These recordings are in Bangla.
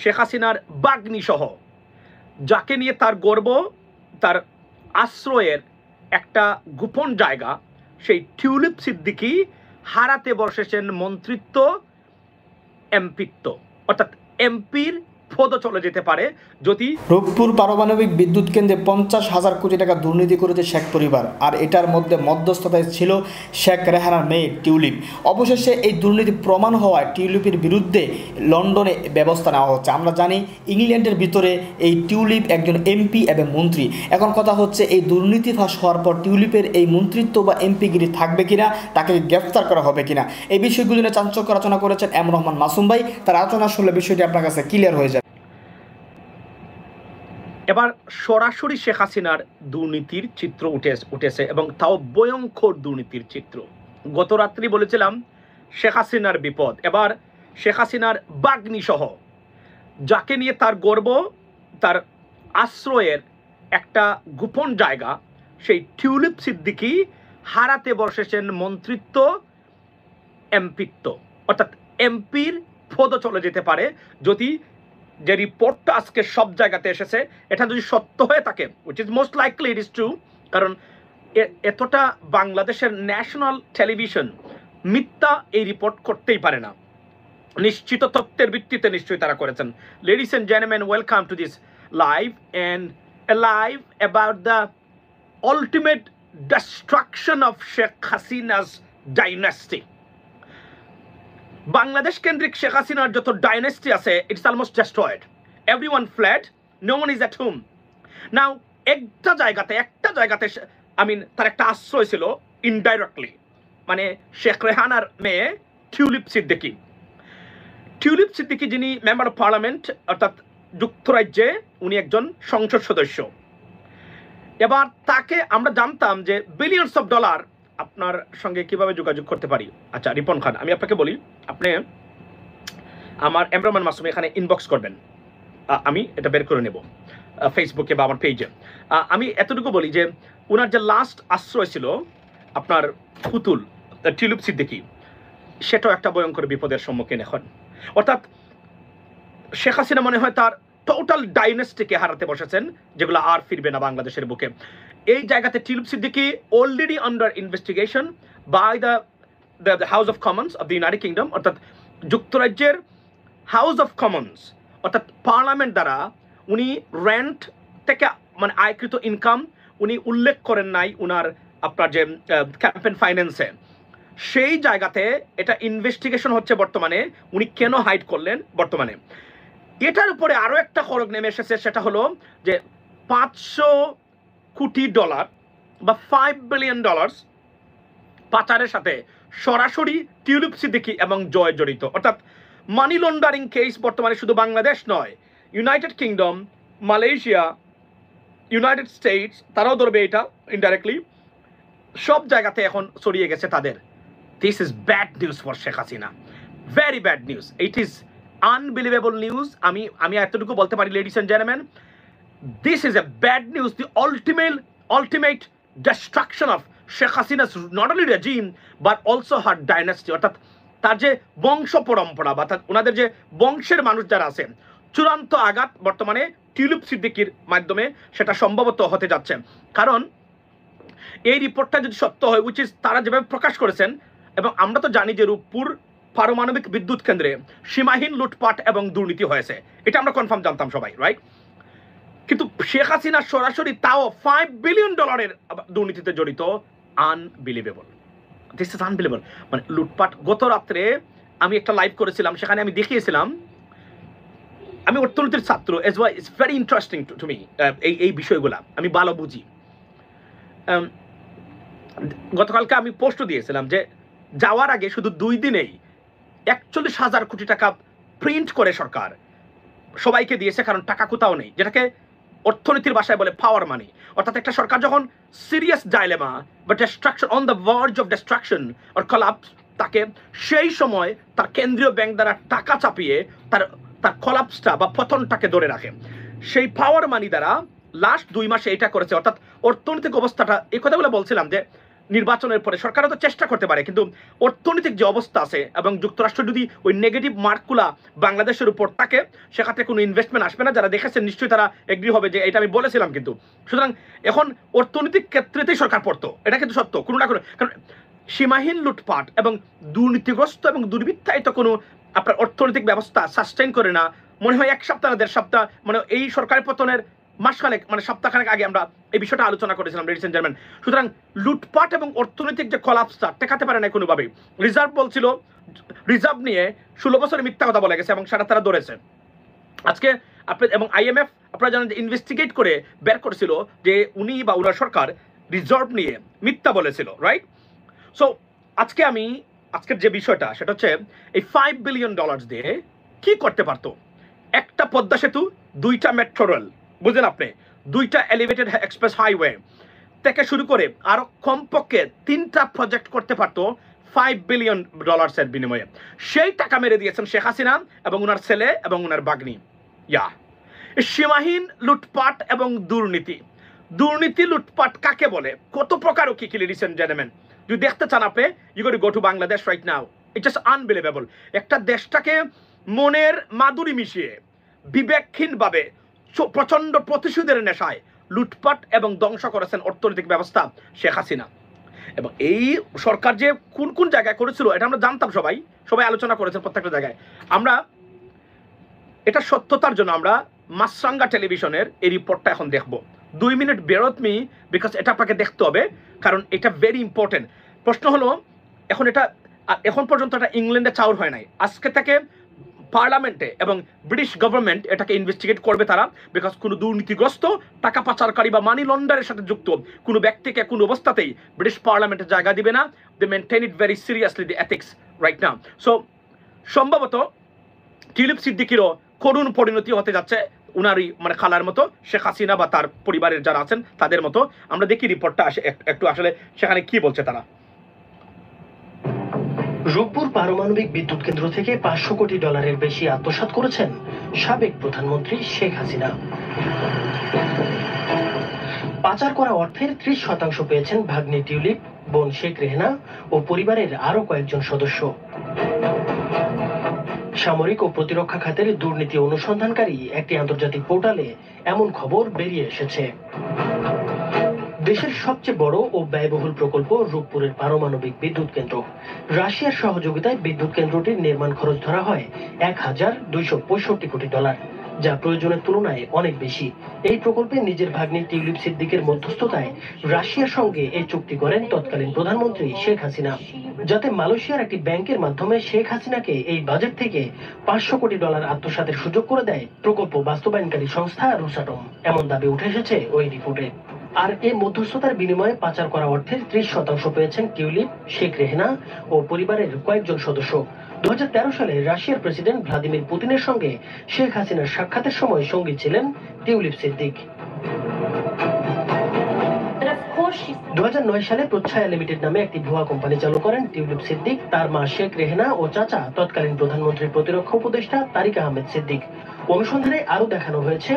শেখ হাসিনার বাগ্নি সহ যাকে নিয়ে তার গর্ব, তার আশ্রয়ের একটা গোপন জায়গা, সেই টিউলিপ সিদ্দিকী হারাতে বসেছেন মন্ত্রিত্ব, এমপিত্ব, অর্থাৎ এমপির পদও চলে যেতে পারে যদি। রূপপুর পারমাণবিক বিদ্যুৎ কেন্দ্রে 50,000 কোটি টাকা দুর্নীতি করেছে শেখ পরিবার, আর এটার মধ্যে মধ্যস্থতায় ছিল শেখ রেহানার মেয়ে টিউলিপ। অবশেষে এই দুর্নীতি প্রমাণ হওয়ায় টিউলিপের বিরুদ্ধে লন্ডনে ব্যবস্থা নেওয়া হচ্ছে। আমরা জানি ইংল্যান্ডের ভিতরে এই টিউলিপ একজন এমপি এবং মন্ত্রী। এখন কথা হচ্ছে এই দুর্নীতি ফাঁস হওয়ার পর টিউলিপের এই মন্ত্রিত্ব বা এমপিগিরি থাকবে কিনা, তাকে গ্রেফতার করা হবে কিনা, এই বিষয়গুলো নিয়ে চাঞ্চল্য আলোচনা করেছেন এম রহমান মাসুম ভাই। তার আলোচনা শুনলে বিষয়টি আপনার কাছে ক্লিয়ার হয়ে যাবে। এবার সরাসরি শেখ হাসিনার দুর্নীতির চিত্র উঠেছে এবং তাও ভয়ঙ্কর দুর্নীতির চিত্র। গত রাত্রি বলেছিলাম শেখ হাসিনার বিপদ, এবার শেখ হাসিনার বাগ্নি সহ যাকে নিয়ে তার গর্ব, তার আশ্রয়ের একটা গোপন জায়গা, সেই টিউলিপ সিদ্দিকী হারাতে বসেছেন মন্ত্রিত্ব, এমপিত্ব, অর্থাৎ এমপির পদও চলে যেতে পারে যদি, যে রিপোর্টটা আজকে সব জায়গাতে এসেছে, এটা যদি সত্য হয়ে থাকে, which is most likely it is true, কারণ এতটা বাংলাদেশের ন্যাশনাল টেলিভিশন মিথ্যা এই রিপোর্ট করতেই পারে না, নিশ্চিত তথ্যের ভিত্তিতে নিশ্চয়ই তারা করেছেন। Ladies and gentleman, welcome to this live, and a live about the ultimate destruction of Sheikh Hasina's dynasty. Bangladesh কেন্দ্রিক শেখ হাসিনার যত ডাইনেস্টি আছে, it's almost destroyed. Everyone fled, no one is at home. Now একটা জায়গাতে তার একটা আশ্রয় ছিল ইনডাইরেক্টলি, মানে শেখ রেহানার মেয়ে টিউলিপ সিদ্দিকী। টিউলিপ সিদ্দিকী যিনি মেম্বার অফ পার্লামেন্ট, অর্থাৎ যুক্তরাজ্যে উনি একজন সংসদ সদস্য। এবার তাকে আমরা জানতাম যে বিলিয়নস অফ ডলার। আপনার সঙ্গে কিভাবে যোগাযোগ করতে পারি? আচ্ছা রিপন খান, আমি আপনাকে বলি, আপনি আমার এম রহমান মাসুম এখানে ইনবক্স করবেন, আমি এটা বের করে নেব ফেসবুকে বা আমার পেজে। আমি এতটুকু বলি যে ওনার যে লাস্ট আশ্রয় ছিল আপনার পুতুল টিউলিপ সিদ্দিকী, সেটাও একটা ভয়ঙ্কর বিপদের সম্মুখীন এখন। অর্থাৎ শেখ হাসিনা মনে হয় তার টোটাল ডাইনেস্টিকে হারাতে বসেছেন, যেগুলো আর ফিরবে না বাংলাদেশের বুকে। এই জায়গাতে Tulip Siddiqui already under investigation by the House of Commons of the United Kingdom, অর্থাৎ যুক্তরাজ্যের হাউস অফ কমন্স, অর্থাৎ পার্লামেন্ট দ্বারা উনি রেন্ট থেকে মানে আয়কৃত ইনকাম উনি উল্লেখ করেন নাই উনার আপনার যে ক্যাম্পেইন ফাইন্যান্সে, সেই জায়গাতে এটা ইনভেস্টিগেশন হচ্ছে বর্তমানে, উনি কেন হাইড করলেন বর্তমানে। এটার উপরে আরো একটা খড়গ নেমে এসেছে, সেটা হলো যে $500 কোটি বা $5 বিলিয়ন পাচারের সাথে সরাসরি টিউলিপ সিদ্দিকী এবং জয় জড়িত। অর্থাৎ মানি লন্ডারিং কেস বর্তমানে শুধু বাংলাদেশ নয়, United kingdom, Malaysia, United states, তারাও ধরবে এটা ইনডাইরেক্টলি, সব জায়গাতে এখন ছড়িয়ে গেছে তাদের। This is bad news for Sheikh Hasina, very bad news, it is unbelievable news. আমি এতটুকু বলতে পারি, ladies and gentleman, this is a bad news, the ultimate destruction of Sheikh Hasina's not only regime but also her dynasty, অর্থাৎ তার যে বংশ পরম্পরা বা ওনাদের যে বংশের মানুষ যারা আছেন, চূড়ান্ত আঘাত বর্তমানে টিউলিপ সিদ্দিকীর মাধ্যমে সেটা সম্ভবত হতে যাচ্ছে। কারণ এই রিপোর্টটা যদি সত্য হয়, উইচ ইজ তারা যেভাবে প্রকাশ করেছেন, এবং আমরা তো জানি যে রূপপুর পারমাণবিক বিদ্যুৎ কেন্দ্রে সীমাহীন লুটপাট এবং দুর্নীতি হয়েছে, এটা আমরা কনফার্ম জানতাম সবাই, রাইট? কিন্তু শেখ হাসিনা সরাসরি তাও $5 বিলিয়ন দুর্নীতিতে জড়িত, আনবিলিভেবল, দিস ইজ আনবিলিভেবল। মানে লুটপাট। গত রাত্রে আমি একটা লাইভ করেছিলাম, সেখানে আমি দেখিয়েছিলাম, আমি অর্থনীতির ছাত্র, as why it's very interesting to me, এই বিষয়গুলা আমি ভালো বুঝি। গতকালকে আমি পোস্ট দিয়েছিলাম যে যাওয়ার আগে শুধু 2 দিনেই 41,000 কোটি টাকা প্রিন্ট করে সরকার সবাইকে দিয়েছে, কারণ টাকা কোথাও নেই, যেটাকে অর্থনীতির ভাষায় বলে পাওয়ার মানি। অর্থাৎ একটা সরকার যখন সিরিয়াস ডাইলেমা বা destruction, on the verge of destruction or collapse, তাকে সেই সময় তার কেন্দ্রীয় ব্যাংক দ্বারা টাকা চাপিয়ে তার কলাপসটা বা পতনটাকে ধরে রাখে। সেই পাওয়ার মানি দ্বারা লাস্ট 2 মাসে এটা করেছে। অর্থাৎ অর্থনৈতিক অবস্থাটা, এই কথাগুলো বলছিলাম যে নির্বাচনের পরে সরকারও তো চেষ্টা করতে পারে, কিন্তু অর্থনৈতিক যে অবস্থা আছে এবং যুক্তরাষ্ট্র যদি ওই নেগেটিভ মার্কগুলা বাংলাদেশের উপর থাকে, সেক্ষেত্রে কোনো ইনভেস্টমেন্ট আসবে না। যারা দেখেছেন নিশ্চয়ই তারা এগ্রি হবে যে এটা আমি বলেছিলাম। কিন্তু সুতরাং এখন অর্থনৈতিক ক্ষেত্রেতেই সরকার পড়তো, এটা কিন্তু সত্য, কোনো না কোনো, কারণ সীমাহীন লুটপাট এবং দুর্নীতিগ্রস্ত এবং দুর্বৃত্তায়িত কোনো আপনার অর্থনৈতিক ব্যবস্থা সাস্টেইন করে না। মনে হয় 1 সপ্তাহ না 1.5 সপ্তাহ, মানে এই সরকারের পতনের মাসখানেক, মানে সপ্তাহখানেক আগে আমরা এই বিষয়টা আলোচনা করেছিলাম, লেডিস এন্ড জেন্টলম্যান। সুতরাং লুটপাট এবং অর্থনৈতিক যে কলাপসটা টেকাতে পারে না কোনোভাবেই। রিজার্ভ বলছিল, রিজার্ভ নিয়ে 16 বছরের মিথ্যা কথা বলে গেছে এবং সেটা তারা ধরেছে। আজকে আপনি এবং IMF আপনারা জানেন যে ইনভেস্টিগেট করে বের করেছিল যে উনি বা ওনার সরকার রিজার্ভ নিয়ে মিথ্যা বলেছিল, রাইট? সো আজকের যে বিষয়টা সেটা হচ্ছে এই $5 বিলিয়ন দিয়ে কি করতে পারতো? একটা পদ্মা সেতু, 2টা মেট্রো রেল, বুঝলেন আপনি, 2টা এলিভেটেড এক্সপ্রেস হাইওয়ে থেকে শুরু করে আরো কমপক্ষে 3টা প্রজেক্ট করতে পারতো $5 বিলিয়ন বিনিময়ে। সেই টাকা মেরে দিয়েছেন শেখ হাসিনা এবং ওনার ছেলে এবং ওনার বাগ্নি। সীমাহীন লুটপাট এবং দুর্নীতি লুটপাট কাকে বলে, কত প্রকার ও কি কি, লেডিস এন্ড জেন্টলম্যান, যদি দেখতে চান আপনি, you go to Bangladesh right now. It's just unbelievable. একটা দেশটাকে মনের মাধুরী মিশিয়ে বিবেকহীনভাবে প্রচন্ড প্রতিশোধের নেশায় লুটপাট এবং ধ্বংস করেছেন অর্থনৈতিক ব্যবস্থা শেখ হাসিনা। এবং এই সরকার যে কোন কোন জায়গায় করেছিল এটা আমরা জানতাম, সবাই আলোচনা করেছেন প্রত্যেকটা জায়গায়। আমরা এটা সত্যতার জন্য আমরা মাছরাঙ্গা টেলিভিশনের এই রিপোর্টটা এখন দেখব। 2 মিনিট বেরোত মি, বিকজ এটা আপনাকে দেখতে হবে, কারণ এটা ভেরি ইম্পর্টেন্ট। প্রশ্ন হলো এখন পর্যন্ত এটা ইংল্যান্ডে চাউর হয় নাই। আজকে থেকে পার্লামেন্টে এবং ব্রিটিশ গভর্নমেন্ট এটাকে ইনভেস্টিগেট করবে তারা, বিকজ কোনো দুর্নীতিগ্রস্ত, টাকা পাচারকারী বা মানি লন্ডারের সাথে যুক্ত কোনো ব্যক্তিকে কোনো অবস্থাতেই ব্রিটিশ পার্লামেন্টে জায়গা দিবে না। They maintain it very seriously, the ethics right now. So সম্ভবত টিউলিপ সিদ্দিকিরও করুণ পরিণতি হতে যাচ্ছে উনারই, মানে খালার মতো, শেখ হাসিনা বা তার পরিবারের যারা আছেন তাদের মতো। আমরা দেখি রিপোর্টটা একটু আসলে সেখানে কি বলছে তারা। রূপপুর পারমাণবিক বিদ্যুৎ কেন্দ্র থেকে $500 কোটি বেশি আত্মসাৎ করেছেন সাবেক প্রধানমন্ত্রী শেখ হাসিনা। পাচার করা অর্থের 30% পেয়েছেন ভাগ্নি টিউলিপ, বোন শেখ রেহেনা ও পরিবারের আরো কয়েকজন সদস্য। সামরিক ও প্রতিরক্ষা খাতের দুর্নীতি অনুসন্ধানকারী একটি আন্তর্জাতিক পোর্টালে এমন খবর বেরিয়ে এসেছে। দেশের সবচেয়ে বড় ও ব্যয়বহুল প্রকল্প রূপপুরের পারমাণবিক বিদ্যুৎ কেন্দ্র। রাশিয়ার সহযোগিতায় বিদ্যুৎ কেন্দ্রটির নির্মাণ খরচ ধরা হয় $1,265 কোটি, যা প্রয়োজনের তুলনায় অনেক বেশি। এই প্রকল্পে নিজের ভাগ্নি টিউলিপ সিদ্দিকের মধ্যস্থতায় রাশিয়ার সঙ্গে এই চুক্তি করেন তৎকালীন প্রধানমন্ত্রী শেখ হাসিনা, যাতে মালয়েশিয়ার একটি ব্যাংকের মাধ্যমে শেখ হাসিনাকে এই বাজেট থেকে $500 কোটি আত্মসাতের সুযোগ করে দেয় প্রকল্প বাস্তবায়নকারী সংস্থা রোসাটম, এমন দাবি উঠে এসেছে ওই রিপোর্টে। আর এই মধ্যস্থতার বিনিময়ে পাচার করা অর্থের 30% পেয়েছেন টিউলিপ, শেখ রেহেনা ও পরিবারের কয়েকজন সদস্য। 2013 সালে রাশিয়ার প্রেসিডেন্ট ভ্লাদিমির পুতিনের সঙ্গে শেখ হাসিনার সাক্ষাতের সময় সঙ্গী ছিলেন টিউলিপ সিদ্দিক। 2009 সালে প্রচ্ছায়া লিমিটেড নামে একটি ভুয়া কোম্পানি চালু করেন টিউলিপ সিদ্দিক, তার মা শেখ রেহেনা ও চাচা তৎকালীন প্রধানমন্ত্রীর প্রতিরক্ষা উপদেষ্টা তারিক আহমেদ সিদ্দিক। অনুসন্ধানে আরো দেখানো হয়েছে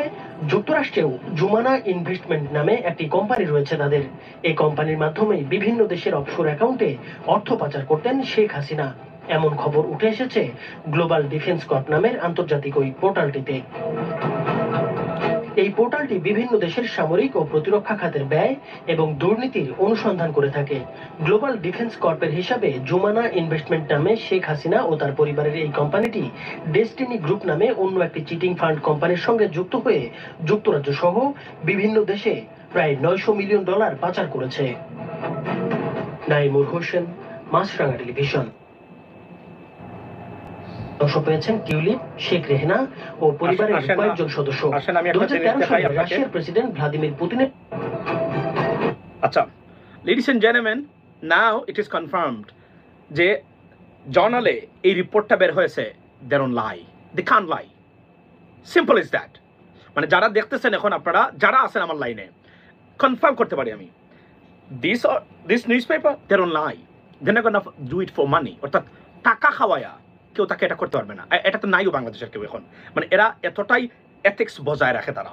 যুক্তরাষ্ট্রেও জুমানা ইনভেস্টমেন্ট নামে একটি কোম্পানি রয়েছে তাদের। এই কোম্পানির মাধ্যমে বিভিন্ন দেশের অফশোর অ্যাকাউন্টে অর্থ পাচার করতেন শেখ হাসিনা, এমন খবর উঠে এসেছে গ্লোবাল ডিফেন্স কর্প নামের আন্তর্জাতিক ওই পোর্টালটিতে। এই পোর্টালটি বিভিন্ন দেশের সামরিক ও প্রতিরক্ষা খাতের ব্যয় এবং দুর্নীতির অনুসন্ধান করে থাকে। গ্লোবাল ডিফেন্স কর্পের হিসাবে জুমানা ইনভেস্টমেন্ট নামে শেখ হাসিনা ও তার পরিবারের এই কোম্পানিটি ডেস্টিনি গ্রুপ নামে অন্য একটি চিটিং ফান্ড কোম্পানির সঙ্গে যুক্ত হয়ে যুক্তরাজ্য সহ বিভিন্ন দেশে প্রায় $900 মিলিয়ন পাচার করেছে। নাইমুর হোসেন, মাছরাঙা টেলিভিশন। অংশ পেয়েছেন টিউলিপ, শেখ রেহেনা ও পরিবারের কয়েকজন সদস্য। 2013 সালে রাশিয়ার প্রেসিডেন্ট ভ্লাদিমির পুতিনের। আচ্ছা, ladies and gentleman, now it is confirmed যে জার্নালে এই রিপোর্টটা বের হয়েছে। They don't lie, they can't lie, simple is that. মানে যারা দেখতেছেন এখন, আপনারা যারা আছেন আমার লাইনে, কনফার্ম করতে পারি আমি, this newspaper, they don't lie, they not gonna do it for money. অর্থাৎ টাকা খাওয়ায়া কেউ তাকে এটা করতে পারবে না। এটা তো নাইও বাংলাদেশের কেউ এখন, মানে এরা এতটাই এথিক্স বজায় রাখে তারা।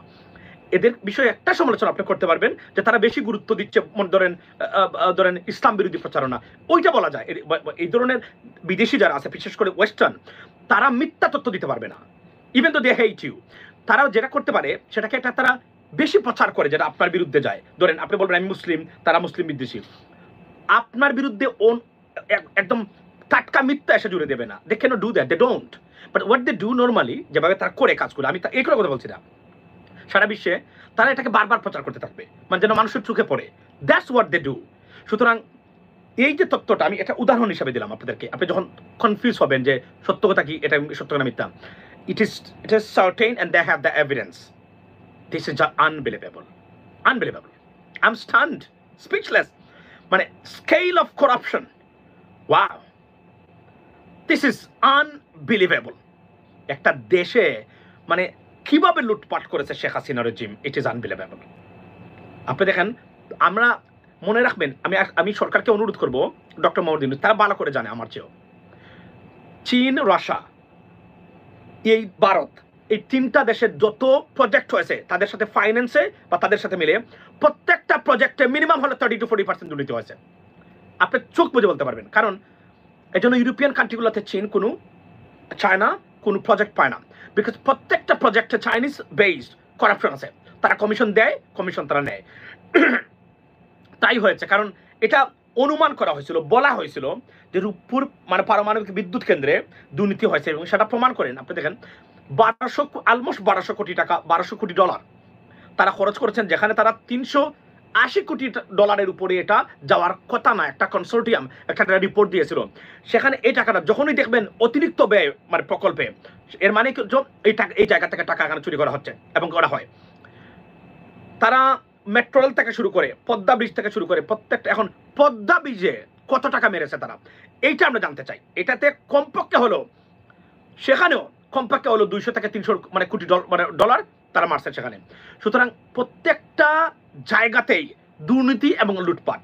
এদের বিষয়ে একটা সমালোচনা আপনি করতে পারবেন যে তারা বেশি গুরুত্ব দিচ্ছে, ধরেন ইসলাম বিরোধী প্রচারণা, ওইটা বলা যায়। এই ধরনের বিদেশি যারা আছে, বিশেষ করে ওয়েস্টার্ন, তারা মিথ্যা তথ্য দিতে পারবে না, ইভেন তো দে হেট ইউ। তারা যেটা করতে পারে সেটাকে একটা তারা বেশি প্রচার করে, যেটা আপনার বিরুদ্ধে যায়। ধরেন আপনি বলবেন আমি মুসলিম, তারা মুসলিম বিদ্বেষী, আপনার বিরুদ্ধে একদম টাটকা মিথ্যা এসে জুড়ে দেবে না। They can not do that, they don't. But what they do normally, যেভাবে তারা করে কাজ করে, আমি এই কথা বলছি না, সারা বিশ্বে তারা এটাকে বারবার প্রচার করতে থাকবে, মানে যেন মানুষের চোখে পড়ে। That's what they do. সুতরাং এই যে তথ্যটা আমি এটা উদাহরণ হিসাবে দিলাম আপনাদেরকে, আপনি যখন কনফিউজ হবেন যে সত্য কথা কি, এটা সত্য কথা মিথ্যা, it is certain and they have the evidence. This is unbelievable. I'm stunned, speechless. মানে scale of corruption, wow, this is unbelievable. একটা দেশে মানে কিভাবে লুটপাট করেছে Sheikh Hasina regime, it is unbelievable. আপনি দেখেন, আমরা মনে রাখবেন, আমি সরকারকে অনুরোধ করব, ডক্টর মোহাম্মদ ইউনূস, তারা ভালো করে জানে আমার চেয়েও, চীন, রাশিয়া, এই ভারত, এই তিনটা দেশের যত প্রজেক্ট হয়েছে তাদের সাথে ফাইন্যান্সে বা তাদের সাথে মিলে প্রত্যেকটা প্রজেক্টে মিনিমাম হলে 30 to 40% দুর্নীতি হয়েছে। আপনি চোখ বুঝে বলতে পারবেন। কারণ এই জন্য ইউরোপিয়ান কান্ট্রিগুলোতে চীন চায়না কোনো প্রজেক্ট পায় না, বিকজ প্রত্যেকটা প্রজেক্টে চাইনিজ বেসড করাপশন আছে। তারা কমিশন দেয়, কমিশন তারা নেয়। তাই হয়েছে, কারণ এটা অনুমান করা হয়েছিল, বলা হয়েছিল যে রূপপুর মানে পারমাণবিক বিদ্যুৎ কেন্দ্রে দুর্নীতি হয়েছে, এবং সেটা প্রমাণ করেন। আপনি দেখেন অলমোস্ট 1200 কোটি টাকা, 1200 কোটি ডলার তারা খরচ করেছেন, যেখানে তারা 380 কোটি ডলারের উপরে এটা যাওয়ার কথা না। একটা কনসোর্টিয়াম একটা রিপোর্ট দিয়েছিল, সেখানে এই টাকাটা যখনই দেখবেন অতিরিক্ত ব্যয় মানে প্রকল্পে, এর মানে এই জায়গা থেকে টাকা এখানে চুরি করা হচ্ছে এবং করা হয়। তারা মেট্রো রেল থেকে শুরু করে, পদ্মা ব্রিজ থেকে শুরু করে, প্রত্যেকটা, এখন পদ্মা ব্রিজে কত টাকা মেরেছে তারা, এইটা আমরা জানতে চাই। এটাতে কমপক্ষে হলো, সেখানেও কমপক্ষে হলো 200 থেকে 300 মানে কোটি ডলার তারা মারছে সেখানে। সুতরাং প্রত্যেকটা জায়গাতেই দুর্নীতি এবং লুটপাট।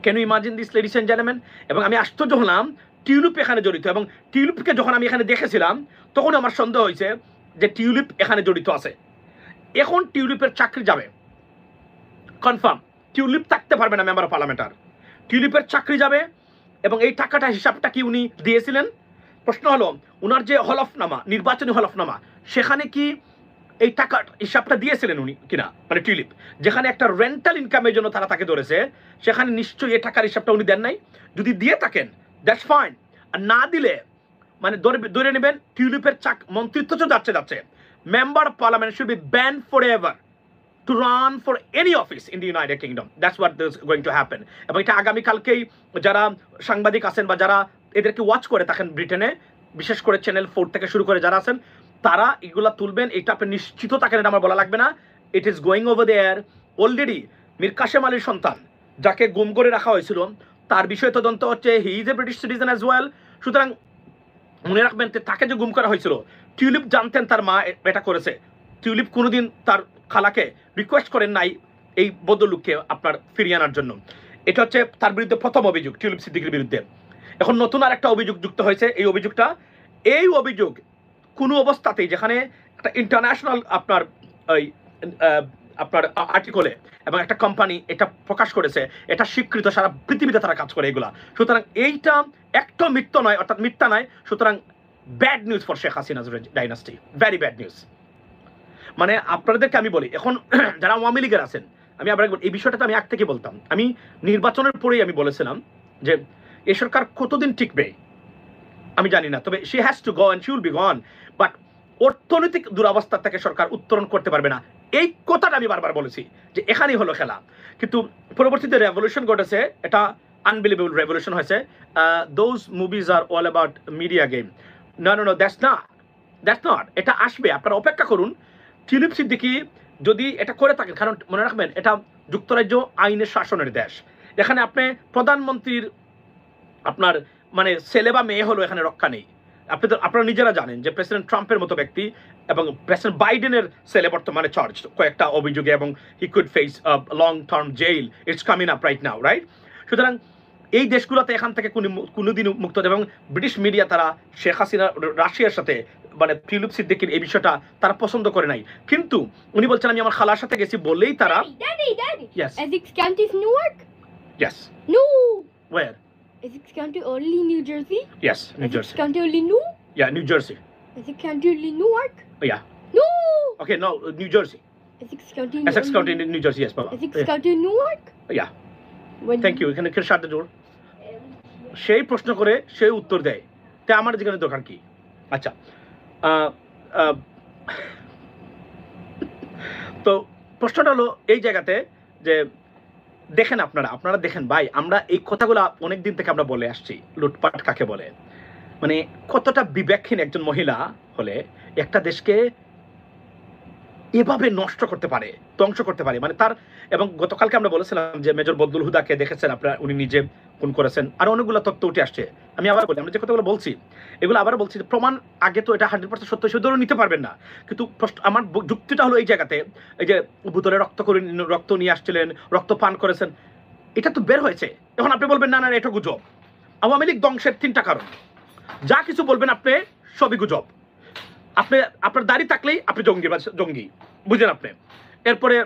Can you imagine this, ladies and gentleman? এবং আমি আশ্চর্য হলাম টিউলিপ এখানে জড়িত, এবং টিউলিপকে যখন আমি এখানে দেখেছিলাম তখন আমার সন্দেহ হয়েছে যে টিউলিপ এখানে জড়িত আছে। এখন টিউলিপের চাকরি যাবে কনফার্ম, টিউলিপ থাকতে পারবে না মেম্বার অফ পার্লামেন্টার, টিউলিপের চাকরি যাবে। এবং এই টাকাটা হিসাবটা কি উনি দিয়েছিলেন? প্রশ্ন হলো, উনার যে হলফনামা, নির্বাচনী হলফনামা, সেখানে কি এই টাকার হিসাবটা দিয়েছিলেন উনি কিনা? মানে টিউলিপ যেখানে একটা রেন্টাল ইনকামের জন্য তারা তাকে ধরেছে, সেখানে নিশ্চয়ই এই টাকার হিসাবটা উনি দেন নাই। যদি দিয়ে থাকেন দ্যাটস ফাইন, আর না দিলে মানে ধরে নেবেন টিউলিপের মন্ত্রিত্ব তো যাচ্ছে। Member of parliament should be ban forever to run for any office in the United Kingdom. That's what is going to happen. এবং এটা আগামীকালকেই যারা সাংবাদিক আছেন বা যারা এদেরকে ওয়াচ করে থাকেন ব্রিটেনে, বিশেষ করে চ্যানেল 4 থেকে শুরু করে যারা আছেন, তারা এগুলা তুলবেন। এটা আপনি নিশ্চিত থাকেন, এটা আমার বলা লাগবে না। It is going over there already. Mir Kasem আলীর সন্তান যাকে গুম করে রাখা হয়েছিল, তার বিষয়ে তদন্ত হচ্ছে। He is a British citizen as well. সুতরাং মনে রাখবেন তাকে যে গুম করা হয়েছিল, টিউলিপ জানতেন তার মা এটা করেছে। টিউলিপ কোনোদিন তার খালাকে রিকোয়েস্ট করেন নাই এই বদলুককে আপনার ফিরিয়ে আনার জন্য। এটা হচ্ছে তার বিরুদ্ধে প্রথম অভিযোগ, টিউলিপ সিদ্দিকীর বিরুদ্ধে। এখন নতুন আর একটা অভিযোগ যুক্ত হয়েছে। এই অভিযোগ কোনো অবস্থাতেই, যেখানে একটা ইন্টারন্যাশনাল আপনার আর্টিকলে এবং একটা কোম্পানি এটা প্রকাশ করেছে, এটা স্বীকৃত, সারা পৃথিবীতে তারা কাজ করে এগুলা। সুতরাং এইটা একটা মিথ্যা নয়, অর্থাৎ মিথ্যা নয়। সুতরাং bad news for Sheikh Hasina's dynasty, very bad news. মানে আপনাদেরকে আমি বলি, এখন যারা আওয়ামী লীগের আছেন, আমি আবার এই বিষয়টা তো আমি আগ থেকে বলতাম। আমি নির্বাচনের পরেই আমি বলেছিলাম যে এই সরকার কতদিন টিকবে আমি জানি না, তবে she has to go and she will be gone. But অর্থনৈতিক দুরবস্থা থেকে সরকার উত্তরণ করতে পারবে না, এই কথাটা আমি বারবার বলেছি যে এখানেই হলো খেলা। কিন্তু পরবর্তীতে রেভলিউশন ঘটেছে, এটা আনবিলিভেবল রেভলিউশন হয়েছে। Those movies are all about media game. No, that's not. এটা আসবে, আপনারা অপেক্ষা করুন। টিউলিপ সিদ্দিকী যদি এটা করে থাকেন, কারণ মনে রাখবেন এটা যুক্তরাজ্য আইনের শাসনের দেশ, এখানে আপনি প্রধানমন্ত্রীর আপনার মানে ছেলে বা মেয়ে হলো এখানে রক্ষা নেই। আপনারা নিজেরা জানেন যে প্রেসিডেন্ট ট্রাম্পের মতো ব্যক্তি এবং প্রেসিডেন্ট বাইডেনের ছেলে বর্তমানে চার্জ কয়েকটা অভিযোগে, এবং he could face long term jail. It's coming up right now, right? সুতরাং এই দেশগুলোতে এখান থেকে কোনোদিন মুক্ত, এবং ব্রিটিশ মিডিয়া তারা শেখ হাসিনা রাশিয়ার সাথে মানে টিউলিপ সিদ্দিকীর এই বিষয়টা তারা পছন্দ করে নাই, কিন্তু উনি বলছেন আমি আমার খালার সাথে গেছি বললেই তারা Daddy. Yes. Essex County is Newark? Yes. No. Where? Essex County only New Jersey? Yes, New Essex Jersey. County only New? Yeah, New Jersey. Essex County only Newark? Yeah. No. Okay, no, New Jersey. Essex County. Essex only- County, New Jersey, yes, Baba. Essex County Newark? Yeah. When Thank you. Can you shut the door? সেই প্রশ্ন করে সেই উত্তর দেয়, তা আমার যেখানে দরকার কি? আচ্ছা, তো প্রশ্নটা হলো এই জায়গাতে যে দেখেন আপনারা দেখেন ভাই, আমরা এই কথাগুলো অনেক দিন থেকে আমরা বলে আসছি, লুটপাট কাকে বলে, মানে কতটা বিবেকহীন একজন মহিলা হলে একটা দেশকে এভাবে নষ্ট করতে পারে, ধ্বংস করতে পারে। মানে তার, এবং গতকালকে আমরা বলেছিলাম যে মেজর বদলুল হুদাকে দেখেছেন আপনারা, উনি নিজে খুন করেছেন, আর অনেকগুলো তথ্য উঠে আসছে। আমি আবার বলি, আমরা যে কথাগুলো বলছি এগুলো আবার বলছি, প্রমাণ আগে তো এটা 100% সত্য হিসেবে ধরে নিতে পারবেন না, কিন্তু আমার যুক্তিটা হলো এই জায়গাতে, এই যে ভুতরে রক্ত নিয়ে আসছিলেন, রক্ত পান করেছেন, এটা তো বের হয়েছে। এখন আপনি বলবেন না না এটা গুজব। আওয়ামী লীগ ধ্বংসের 3টা কারণ, যা কিছু বলবেন আপনি সবই গুজব। আপনি আপনার দাড়ি থাকলেই আপনি জঙ্গি বুঝেন আপনি, এরপরে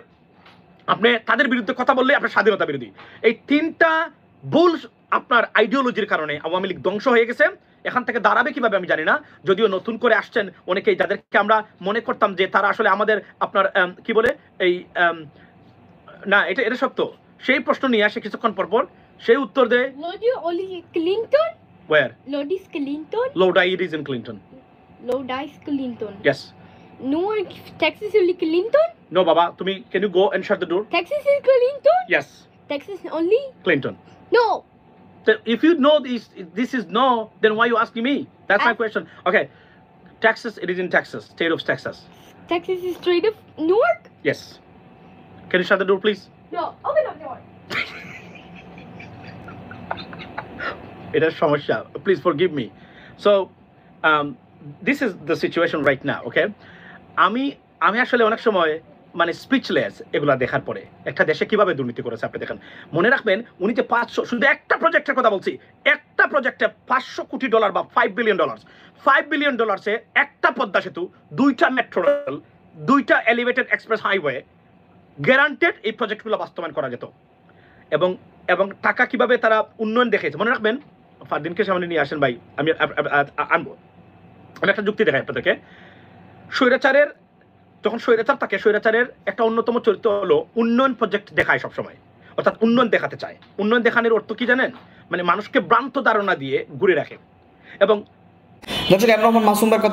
আপনি তাদের বিরুদ্ধে কথা বললে আপনার স্বাধীনতা বিরোধী। এই 3টা ভুল আপনার আইডিওলজির কারণে আওয়ামী লীগ ধ্বংস হয়ে গেছে। এখান থেকে দাঁড়াবে কিভাবে আমি জানি না, যদিও নতুন করে আসছেন অনেকেই, যাদেরকে আমরা মনে করতাম যে তারা আসলে আমাদের আপনার কি বলে এই না এটা সত্য, সেই প্রশ্ন নিয়ে আসে কিছুক্ষণ পর সেই উত্তর দেয় Lodi only Clinton? where Lodi's Clinton? Lodi it is in Clinton. Lodi's Clinton. Yes. Newark, Texas only Clinton? No baba, can you go and shut the door? Texas is Clinton? Yes, Texas only? Clinton. No. So if you know this is no, then why you asking me? That's my question. Okay, Texas, it is in Texas, state of Texas. Texas is straight of Newark? Yes. Can you shut the door, please? No. Open up the door. It's সমস্যা. Please forgive me. So, this is the situation right now. Okay, আমি আসলে অনেক সময় মানে স্পিচলেস এগুলা দেখার পরে, একটা দেশে কিভাবে দুর্নীতি করেছে আপনি দেখেন। মনে রাখবেন উনি যে 500, শুধু একটা প্রজেক্টের কথা বলছি, একটা প্রজেক্টে $500 কোটি বা $5 বিলিয়ন, $5 বিলিয়ন একটা পদ্মা সেতু, 2টা মেট্রো রেল, 2টা এলিভেটেড এক্সপ্রেস হাইওয়ে, গ্যারান্টেড এই প্রজেক্টগুলো বাস্তবায়ন করা যেত। এবং টাকা কিভাবে তারা উন্নয়ন দেখেছে মনে রাখবেন। ফারদিনকে সামনে নিয়ে আসেন ভাই, আমি আনবো। আমি একটা যুক্তি দেখাই আপনাদেরকে। যখন স্বৈরাচার থাকে, স্বৈরাচারের একটা অন্যতম চরিত্র হলো উন্নয়ন প্রজেক্ট দেখায় সবসময়, অর্থাৎ উন্নয়ন দেখাতে চায়। উন্নয়ন দেখানোর অর্থ কি জানেন? মানে মানুষকে ভ্রান্ত ধারণা দিয়ে ঘুরে রাখে। এবং দর্শক, রহমান মাসুম ভাইয়ের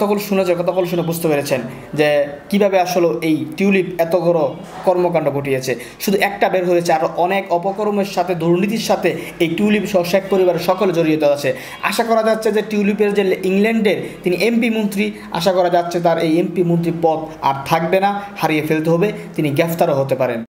কথাগুলো শুনে বুঝতে পেরেছেন যে কিভাবে আসলে এই টিউলিপ এত বড় কর্মকাণ্ড ঘটিয়েছে। শুধু একটা বের হয়েছে, আর অনেক অপকর্মের সাথে, দুর্নীতির সাথে এই টিউলিপ সহ শেখ পরিবারের সকলে জড়িত আছে। আশা করা যাচ্ছে যে টিউলিপের যে ইংল্যান্ডের তিনি এমপি মন্ত্রী, আশা করা যাচ্ছে তার এই এমপি মন্ত্রী পদ আর থাকবে না, হারিয়ে ফেলতে হবে, তিনি গ্রেফতারও হতে পারেন।